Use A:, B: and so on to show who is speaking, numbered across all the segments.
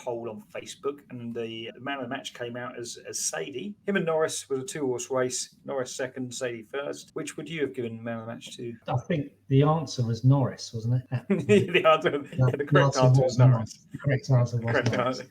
A: poll on Facebook, and the man of the match came out as Sadie. Him and Norris was a 2-horse race. Norris second, Sadie first. Which would you have given man of the match to?
B: I think the answer was Norris, wasn't it?
A: the correct answer was Norris.
B: The correct answer was Norris.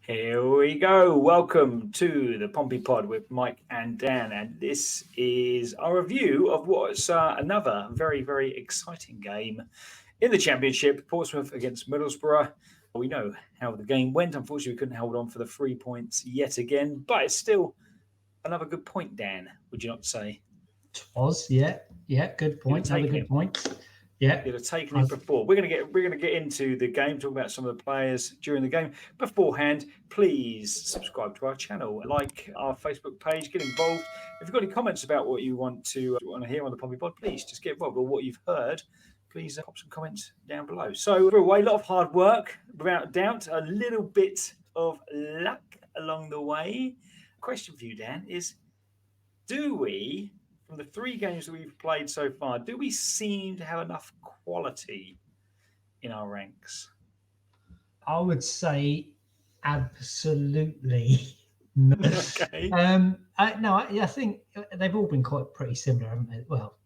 A: Here we go. Welcome to the Pompey Pod with Mike and Dan, and this is our review of what's another very, very exciting game in the Championship. Portsmouth against Middlesbrough. We know how the game went. Unfortunately, we couldn't hold on for the 3 points yet again, but it's still another good point, Dan. Would you not say?
B: It was, yeah, good point. Another good point. Yeah,
A: you'd have taken it before. We're gonna get into the game, talk about some of the players during the game. Beforehand, please subscribe to our channel, like our Facebook page, get involved. If you've got any comments about what you want to hear on the Pompey Pod, please just get involved, or what you've heard. Please pop some comments down below. So we're away, a lot of hard work, without doubt, a little bit of luck along the way. Question for you, Dan, is: do we? From the 3 games that we've played so far, do we seem to have enough quality in our ranks?
B: I would say absolutely no.
A: Okay.
B: I think they've all been quite pretty similar, haven't they? Well,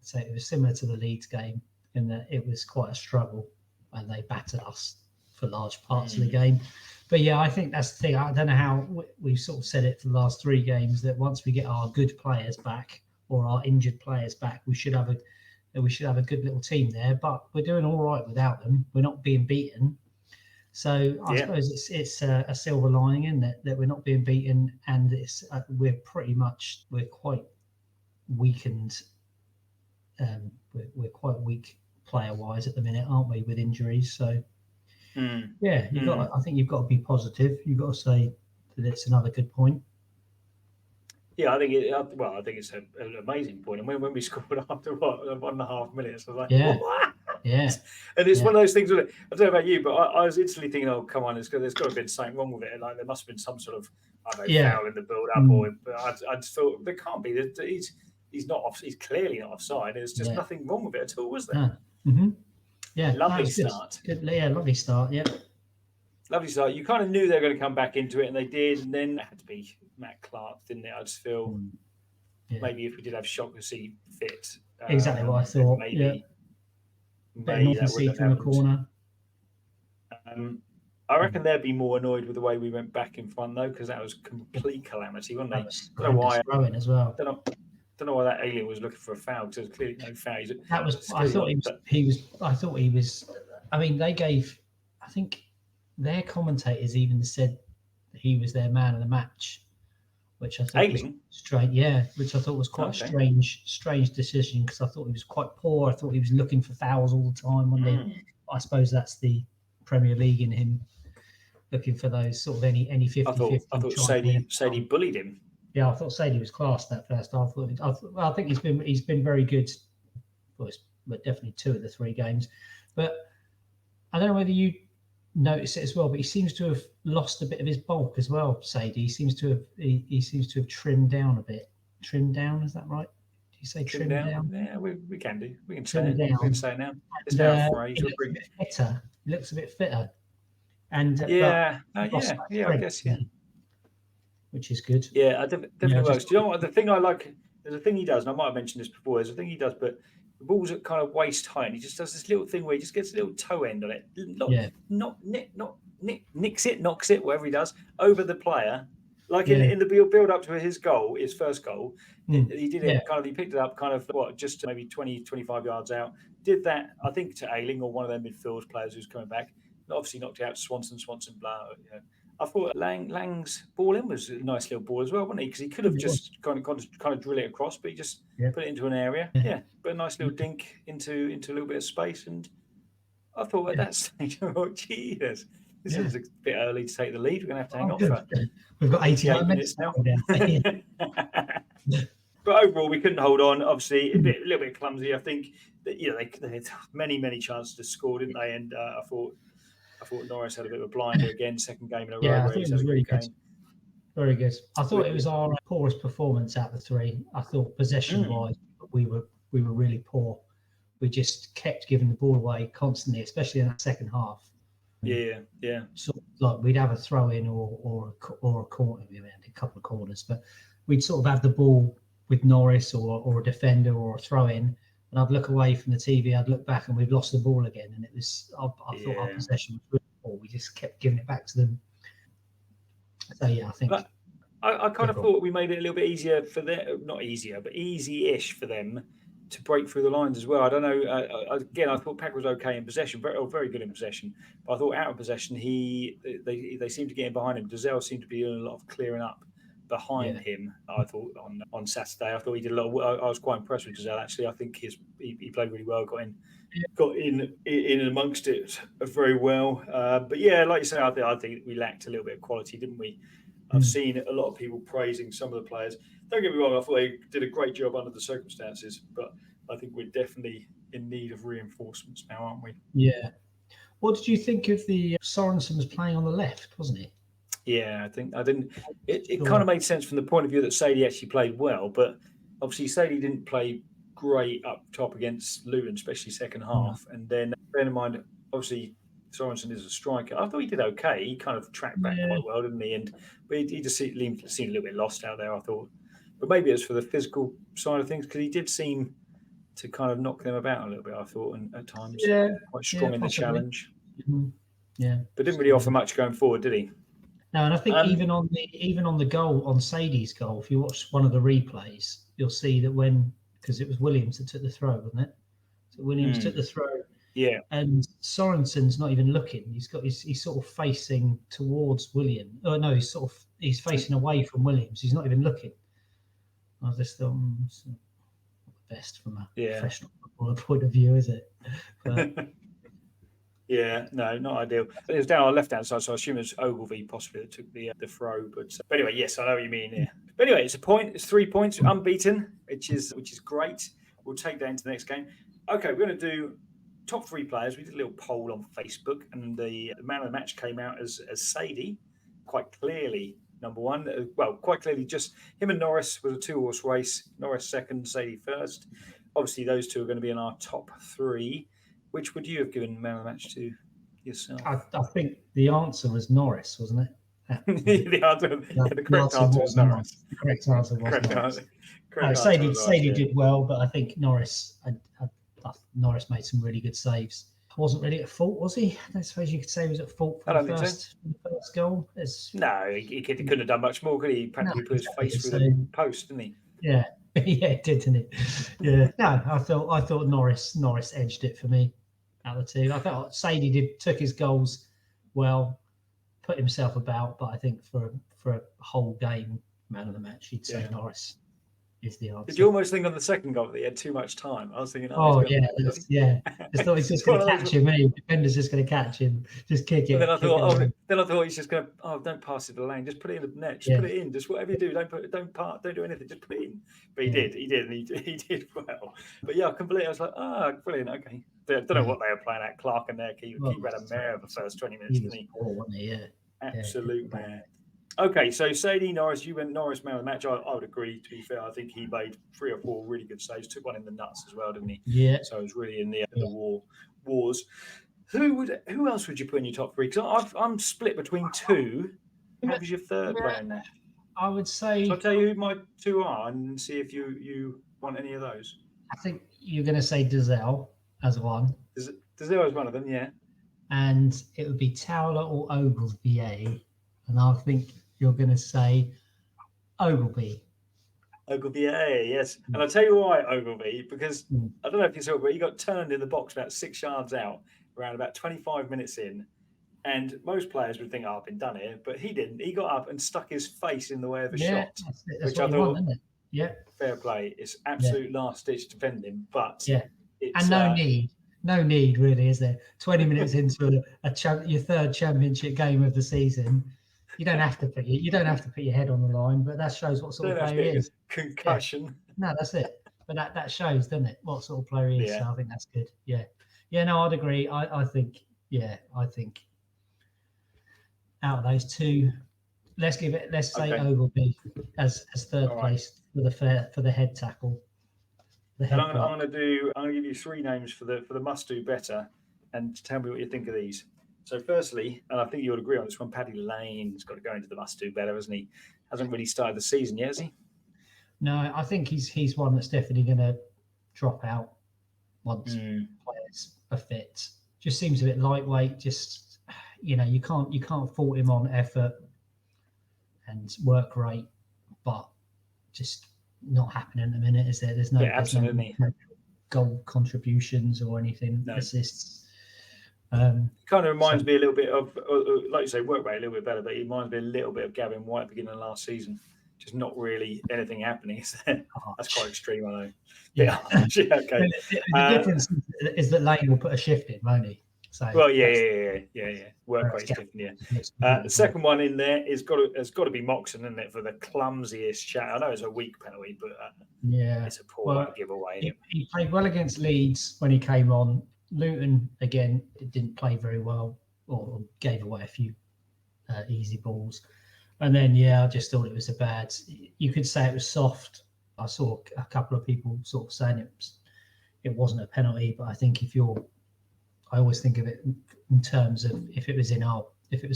B: so it was similar to the Leeds game in that it was quite a struggle and they battered us for large parts of the game. But yeah, I think that's the thing. I don't know how we've sort of said it for the last 3 games that once we get our good players back, or our injured players back, we should have a good little team there. But we're doing all right without them. We're not being beaten, so I suppose it's a silver lining in that we're not being beaten, and it's we're quite weakened. We're quite weak player wise at the minute, aren't we, with injuries? So I think you've got to be positive. You've got to say that it's another good point.
A: Yeah, I think it's an amazing point. And when we scored after 1.5 minutes, I was like,
B: what? Yeah.
A: And it's one of those things. I don't know about you, but I was instantly thinking, oh, come on, there's got to have been something wrong with it. Like there must have been some sort of foul in the build-up, but I just thought there can't be. He's not off. He's clearly not offside. There's just nothing wrong with it at all, was there?
B: Yeah,
A: lovely start.
B: Good, lovely start. Yeah.
A: Lovely start. You kind of knew they were going to come back into it, and they did. And then it had to be Matt Clark, didn't it? I just feel maybe if we did have Shockasy fit.
B: Exactly what I thought. Maybe that would from the corner.
A: I reckon they'd be more annoyed with the way we went back in front, though, because that was complete calamity, wasn't it?
B: I don't know why. As well.
A: Don't know why that alien was looking for a foul. Because there's clearly no foul.
B: I thought he was. I mean, they gave. I think their commentators even said that he was their man of the match, which I thought was strange. Yeah, which I thought was quite a strange decision, because I thought he was quite poor. I thought he was looking for fouls all the time. I suppose that's the Premier League in him, looking for those sort of any 50-50.
A: I thought Sadie bullied him.
B: Yeah, I thought Sadie was class that first half. I think he's been very good. But definitely 2 of the 3 games. But I don't know whether you notice it as well, but he seems to have lost a bit of his bulk as well. Sadie, he seems to have trimmed down a bit. Trimmed down, is that right? Do you say trimmed down?
A: Yeah, we can do. We can say it. We can say it now. It's now a phrase.
B: He looks a bit fitter. He looks a bit fitter. And
A: I guess.
B: Which is good.
A: Yeah, I definitely works. Do you know what? The thing I like, there's a thing he does, and I might have mentioned this before, there's a thing he does, but the ball's at kind of waist height, and he just does this little thing where he just gets a little toe end on it. Nicks it, knocks it, whatever he does, over the player. Like in the build up to his goal, his first goal, he did it kind of, he picked it up kind of, just maybe 20, 25 yards out. Did that, I think, to Ayling or one of their midfield players who's coming back. Obviously knocked out Swanson, blah, I thought Lang's ball in was a nice little ball as well, wasn't he? Because he could have just kind of drill it across, but he just put it into an area. Yeah, but a nice little dink into a little bit of space. And I thought at that stage, Jesus, this is a bit early to take the lead. We're going to have to hang on for it.
B: We've got 88 minutes now.
A: But overall, we couldn't hold on. Obviously, a little bit clumsy. I think that they had many chances to score, didn't they? And I thought I thought Norris had a bit of a blinder again, second game in a row
B: Yeah, I
A: where
B: thought
A: he's
B: it
A: had
B: was
A: a
B: really
A: good
B: good.
A: game.
B: Very good. I thought it was our poorest performance out of the three. I thought possession-wise, we were really poor. We just kept giving the ball away constantly, especially in that second half.
A: Yeah.
B: Sort of like we'd have a throw in or a corner. We had a couple of corners, but we'd sort of have the ball with Norris or a defender or a throw in, and I'd look away from the TV. I'd look back, and we'd lost the ball again. And it was I thought our possession was really poor. We just kept giving it back to them. So yeah, I think.
A: But I kind of thought we made it a little bit easier for them, not easier, but easy-ish for them to break through the lines as well. I don't know. Again, I thought Pack was okay in possession, very good in possession. But I thought out of possession, they seemed to get in behind him. Dazelle seemed to be doing a lot of clearing up behind him. I thought on Saturday, I thought he did a lot. I was quite impressed with Dazelle. Actually, I think he played really well. Got in amongst it very well. But yeah, like you say, I think we lacked a little bit of quality, didn't we? I've seen a lot of people praising some of the players. Don't get me wrong, I thought they did a great job under the circumstances, but I think we're definitely in need of reinforcements now, aren't we?
B: Yeah. What did you think of the Sorensen was playing on the left, wasn't he?
A: Yeah, I didn't. It kind of made sense from the point of view that Sadie actually played well, but obviously Sadie didn't play great up top against Luton, especially second half. And then bear in mind, obviously Sorensen is a striker. I thought he did okay. He kind of tracked back quite well, didn't he? But he just seemed a little bit lost out there, I thought. But maybe it was for the physical side of things because he did seem to kind of knock them about a little bit, I thought, and at times. Quite strong in the challenge.
B: Mm-hmm. Yeah.
A: But didn't really offer much going forward, did he?
B: No, and I think even on the goal, on Sadie's goal, if you watch one of the replays, you'll see that because it was Williams that took the throw, wasn't it? So Williams took the throw.
A: Yeah.
B: And Sorensen's not even looking. He's sort of facing towards William. Oh no, he's facing away from Williams. He's not even looking. I just thought it's not the best from a professional footballer point of view, is it? But,
A: yeah, no, not ideal. It was down on the left-hand side, so I assume it's Ogilvie possibly that took the throw. But anyway, yes, I know what you mean here. But anyway, it's a point. It's 3 points, unbeaten, which is great. We'll take that into the next game. Okay, we're going to do top 3 players. We did a little poll on Facebook, and the man of the match came out as Sadie, quite clearly number 1. Well, quite clearly, just him and Norris was a 2-horse race. Norris second, Sadie first. Obviously, those two are going to be in our top 3. Which would you have given man of the match to yourself?
B: I think the answer was Norris, wasn't it?
A: The correct answer was Norris.
B: The correct answer was Norris. Sadie did well, but I think Norris made some really good saves. Wasn't really at fault, was he? I don't suppose you could say he was at fault for the first goal.
A: No, he couldn't have done much more, could he? He practically put his face through the post, didn't he?
B: Yeah, yeah, it did, didn't it? Yeah. No, I thought Norris edged it for me out of the two. I thought Sadie took his goals well, put himself about, but I think for a whole game man of the match, you'd say Norris is the answer.
A: Did you almost think on the second goal that he had too much time? I was thinking,
B: I thought he's just going to catch him. The defender's just going to catch him, just kick it.
A: And then I thought he's just going to, don't pass it to the lane, just put it in the net, just put it in, just whatever you do, don't do anything, just put it in. But he did, and he did well. But yeah, completely, I was like, brilliant, okay. I don't know what they were playing at. Clark and their keeper had a mare of the first 20 minutes, didn't he?
B: Wasn't he? Yeah.
A: Absolute mare. Okay, so Sadie, Norris, you went Norris man of the match. I would agree, to be fair. I think he made 3 or 4 really good saves, took one in the nuts as well, didn't he?
B: Yeah.
A: So it was really in the wars. Who else would you put in your top 3? Because I'm split between 2. What was your third player in there?
B: I would say.
A: Shall I tell you who my 2 are and see if you want any of those?
B: I think you're going to say Dazelle as one.
A: Dazelle is one of them, yeah.
B: And it would be Towler or Ogilvie. And I think you're going to say Ogilvie.
A: Ogilvie, yes. And I'll tell you why Ogilvie, because I don't know if you saw it, but he got turned in the box about 6 yards out, around about 25 minutes in. And most players would think, I've been done here. But he didn't. He got up and stuck his face in the way of a shot.
B: Which I thought, isn't it? Yeah.
A: Fair play. It's absolute last-ditch defending. But
B: and no need, really, is there? 20 minutes into your third championship game of the season. You don't have to put your head on the line, but that shows what sort of player he is.
A: Concussion.
B: Yeah. No, that's it. But that shows, doesn't it, what sort of player he is? So I think that's good. Yeah. Yeah, no, I'd agree. I think out of those two, let's say Ogilvy as third place for the head tackle.
A: And I'm going to give you three names for the must do better, and tell me what you think of these. So firstly, and I think you'll agree on this one, Paddy Lane's got to go into the must do better, hasn't he? Hasn't really started the season yet, has he?
B: No, I think he's one that's definitely going to drop out once players are fit. Just seems a bit lightweight. Just you can't fault him on effort and work rate, but just not happening at the minute, is there? There's no goal contributions or anything, assists.
A: Kind of reminds me a little bit of, like you say, work rate a little bit better, but it reminds me a little bit of Gavin White beginning of last season. Just not really anything happening, is there? That's quite extreme, I know.
B: Yeah.
A: Okay.
B: The difference is that Lane will put a shift in, won't he? So
A: yeah. Work rate's different, yeah. The second one in there has got to be Moxon, isn't it, for the clumsiest chat. I know it's a weak penalty, but it's a poor giveaway.
B: He played well against Leeds when he came on. Luton again didn't play very well, or gave away a few easy balls. And then I just thought it was a bad. You could say it was soft. I saw a couple of people sort of saying it wasn't a penalty, but I think I always think of it in terms of if it was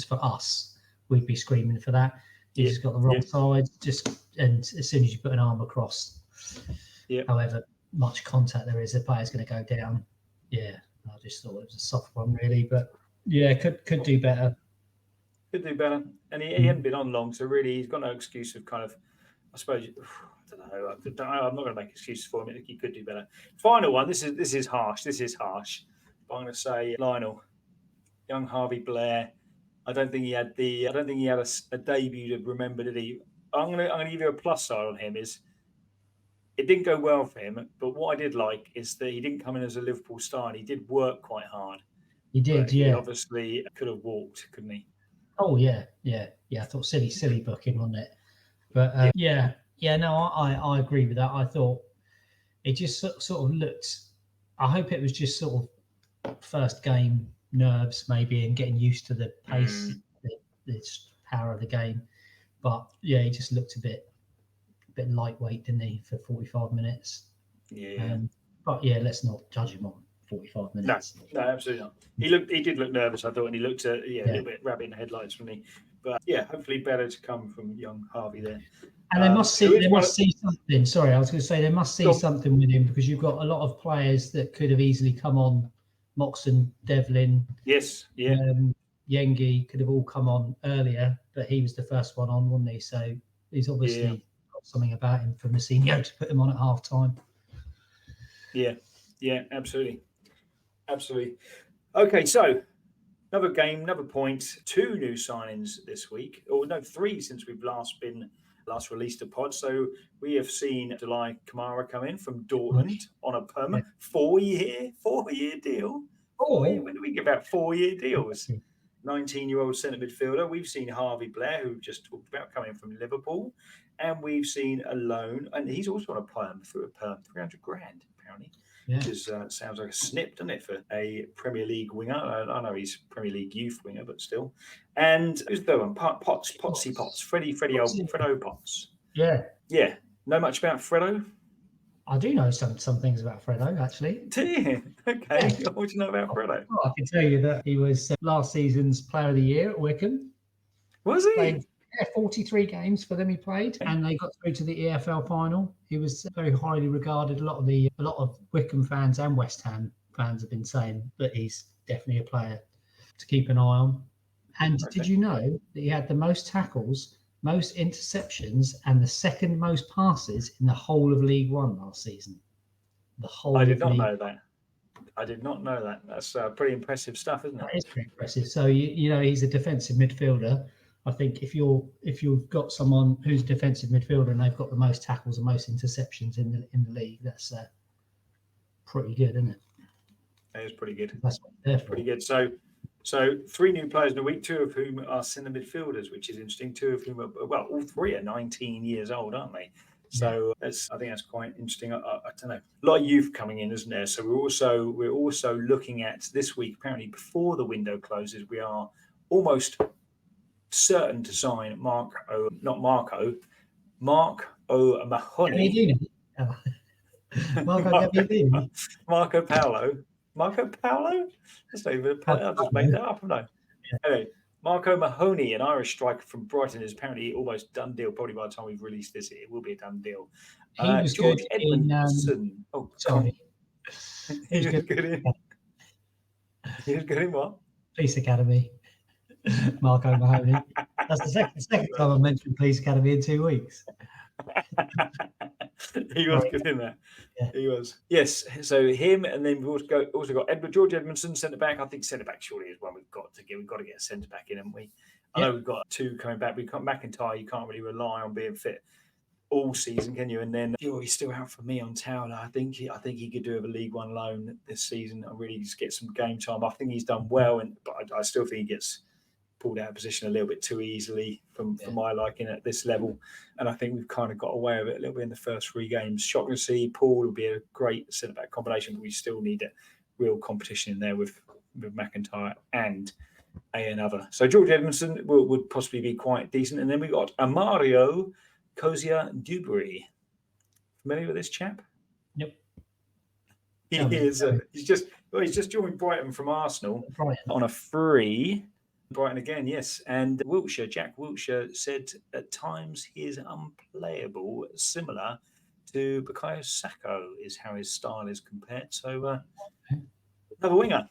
B: for us, we'd be screaming for that. You just got the wrong side, and as soon as you put an arm across, however much contact there is, the player's going to go down. Yeah, I just thought it was a soft one, really, but could do better.
A: Could do better, and he hadn't been on long, so really he's got no excuse of kind of. I suppose I don't know. I'm not going to make excuses for him. I think he could do better. Final one. This is harsh. But I'm going to say Lionel, young Harvey Blair. I don't think he had a debut to remember, did he? I'm going to give you a plus side on him. Is it didn't go well for him, but what I did like is that he didn't come in as a Liverpool star, and he did work quite hard.
B: He did,
A: He obviously could have walked, couldn't he?
B: Oh yeah. I thought silly booking, wasn't it? But no, I agree with that. I thought it just sort of looked. I hope it was just sort of first game nerves maybe, and getting used to the pace, the power of the game. But he just looked a bit lightweight, didn't he, for 45 minutes?
A: Yeah.
B: But let's not judge him on 45 minutes.
A: No, absolutely not. He did look nervous, I thought, and he looked a little bit rabbit in the headlights for me. But hopefully better to come from young Harvey there.
B: And they must see something. Sorry, I was going to say they must see something with him, because you've got a lot of players that could have easily come on. Moxon, Devlin, Yengi could have all come on earlier, but he was the first one on, wasn't he? So he's obviously got something about him for Mousinho to put him on at half time.
A: Yeah, absolutely. Okay, so another game, another point. 2 new signings this week, or no, 3 since we've last released a pod. So we have seen Delay Kamara come in from Dortmund on a permanent 4-year deal. When do we give out 4-year deals? 19-year-old centre midfielder. We've seen Harvey Blair, who just talked about, coming from Liverpool, and we've seen a loan, and he's also on a perm through a perm, 300 grand apparently. Which is, sounds like a snip, doesn't it, for a Premier League winger? I know he's Premier League youth winger, but still. And who's the other one? Potts. Fredo Potts. Yeah. Know much about Fredo?
B: I do know some things about Fredo, actually.
A: Do you? Okay. Yeah. What do you know about Fredo?
B: Well, I can tell you that he was last season's Player of the Year at Wycombe.
A: Was he?
B: Played 43 games for them he played, and they got through to the EFL final. He was very highly regarded. A lot of Wycombe fans and West Ham fans have been saying that he's definitely a player to keep an eye on. And did you know that he had the most tackles, most interceptions, and the second most passes in the whole of League One last season?
A: I did not know that. That's pretty impressive stuff, isn't it?
B: That is pretty impressive. So he's a defensive midfielder. I think if you've got someone who's a defensive midfielder and they've got the most tackles and most interceptions in the league, that's pretty good, isn't it?
A: It is pretty good.
B: That's what they're for.
A: Pretty good. So 3 new players in a week, 2 of whom are centre midfielders, which is interesting. 2 of whom all 3 are 19 years old, aren't they? So I think that's quite interesting. I don't know, a lot of youth coming in, isn't there? So we're also looking at this week. Apparently, before the window closes, we are almost certain to sign Mark O'Mahony.
B: Marco Gabbiadini.
A: Marco Paolo. Marco Paolo? That's not even I just made that up, haven't I?
B: Yeah.
A: Anyway, Marco Mahoney, an Irish striker from Brighton, is apparently almost done deal. Probably by the time we've released this, it will be a done deal.
B: He was
A: George
B: good
A: Edmondson.
B: Sorry.
A: He was good in. He was good in what?
B: Police Academy. Marco Mahoney. That's the second time I mentioned Police Academy in 2 weeks.
A: He was good in that. Yeah. He was. Yes. So him, and then we've also got George Edmondson, centre back. I think centre back surely is one we've got to get. We've got to get a centre back in, haven't we? I know we've got 2 coming back. We've got McIntyre. You can't really rely on being fit all season, can you? And then he's still out for me on Towler. I think he could do with a League One loan this season and really just get some game time. I think he's done well, but I still think he gets pulled out of position a little bit too easily for my liking at this level. And I think we've kind of got away with it a little bit in the first 3 games. Shocking to see. Paul will be a great centre-back combination, but we still need a real competition in there with McIntyre and another. So George Edmondson would possibly be quite decent. And then we got Amario Kozia-Dubry. Familiar with this chap?
B: Yep.
A: He's just joined Brighton from Arsenal on a free. Brighton again, yes. And Jack Wilshere said at times he is unplayable, similar to Bukayo Saka is how his style is compared. So another winger.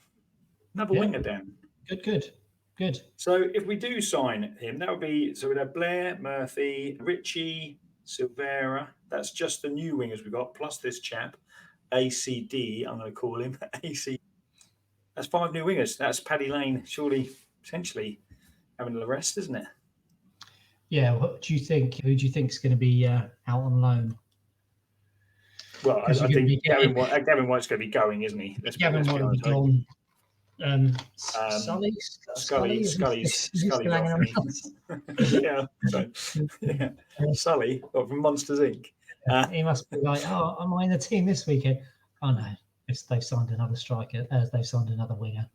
A: Winger, Dan. Good. So if we do sign him, that would be, so we'd have Blair, Murphy, Richie, Silvera. That's just the new wingers we've got, plus this chap, ACD, I'm going to call him, AC. That's 5 new wingers. That's Paddy Lane, surely, potentially having the rest, isn't it?
B: Yeah, what do you think? Who do you think is going to be out on loan?
A: Well, I think Gavin White's going to be going, isn't he?
B: Gavin White will be gone. Scully's
A: yeah. Sully from Monsters Inc.
B: He must be like, am I in the team this weekend? Oh no, they've signed another striker. They've signed another winger.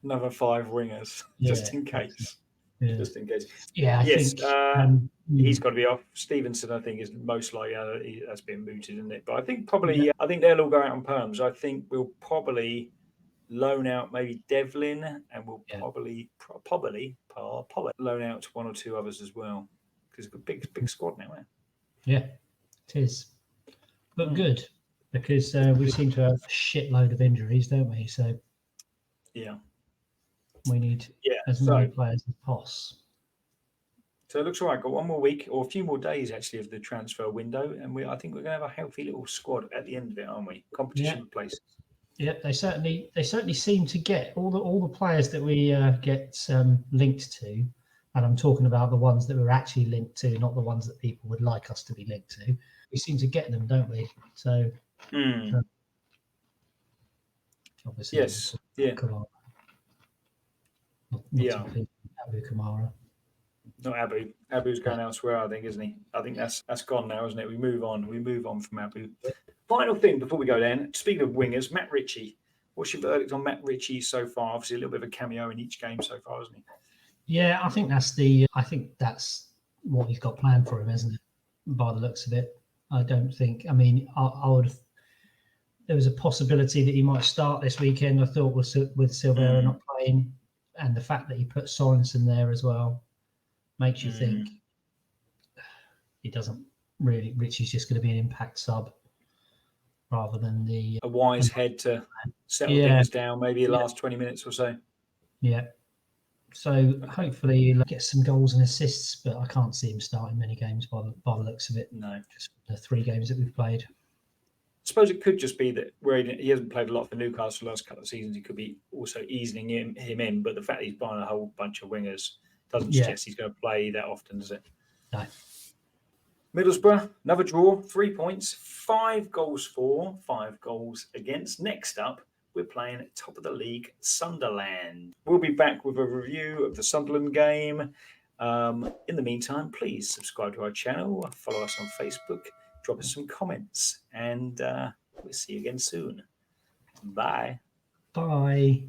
A: Another 5 wingers, just in case.
B: Yeah.
A: Just in case.
B: Yeah, I think
A: he's got to be off. Stevenson, I think, is most likely that's been mooted, isn't it? But I think probably, I think they'll all go out on perms. I think we'll probably loan out maybe Devlin, and we'll probably loan out to 1 or 2 others as well, because it's a big squad now, man.
B: Yeah, it is. But good, because we seem to have a shitload of injuries, don't we? So we need as many players as possible.
A: So it looks all right. Got 1 more week, or a few more days actually, of the transfer window, and I think we're going to have a healthy little squad at the end of it, aren't we? Competition places. Yeah,
B: they certainly seem to get all the players that we get linked to, and I'm talking about the ones that we're actually linked to, not the ones that people would like us to be linked to. We seem to get them, don't we? So obviously,
A: yes,
B: Kamara. Not Abu Kamara.
A: Not Abu. Abu's going elsewhere, I think, isn't he? I think that's gone now, isn't it? We move on from Abu. Final thing before we go then, speaking of wingers, Matt Ritchie. What's your verdict on Matt Ritchie so far? Obviously a little bit of a cameo in each game so far, isn't he?
B: Yeah, I think that's what he's got planned for him, isn't it? By the looks of it. I don't think, I would have, there was a possibility that he might start this weekend, I thought, with Silvera not playing, and the fact that he put Sorensen there as well makes you think he doesn't really, Ritchie's just going to be an impact sub rather than
A: a wise head to settle things down, maybe the last 20 minutes or so.
B: Yeah. So hopefully he'll get some goals and assists, but I can't see him starting many games by the looks of it.
A: No.
B: Just the 3 games that we've played.
A: I suppose it could just be that where he hasn't played a lot for Newcastle the last couple of seasons, he could be also easing him in, but the fact that he's buying a whole bunch of wingers doesn't suggest he's going to play that often, does it?
B: No.
A: Middlesbrough, another draw, 3 points, 5 goals for, 5 goals against. Next up, we're playing top of the league, Sunderland. We'll be back with a review of the Sunderland game. In the meantime, please subscribe to our channel, follow us on Facebook, drop us some comments, and we'll see you again soon. Bye.
B: Bye.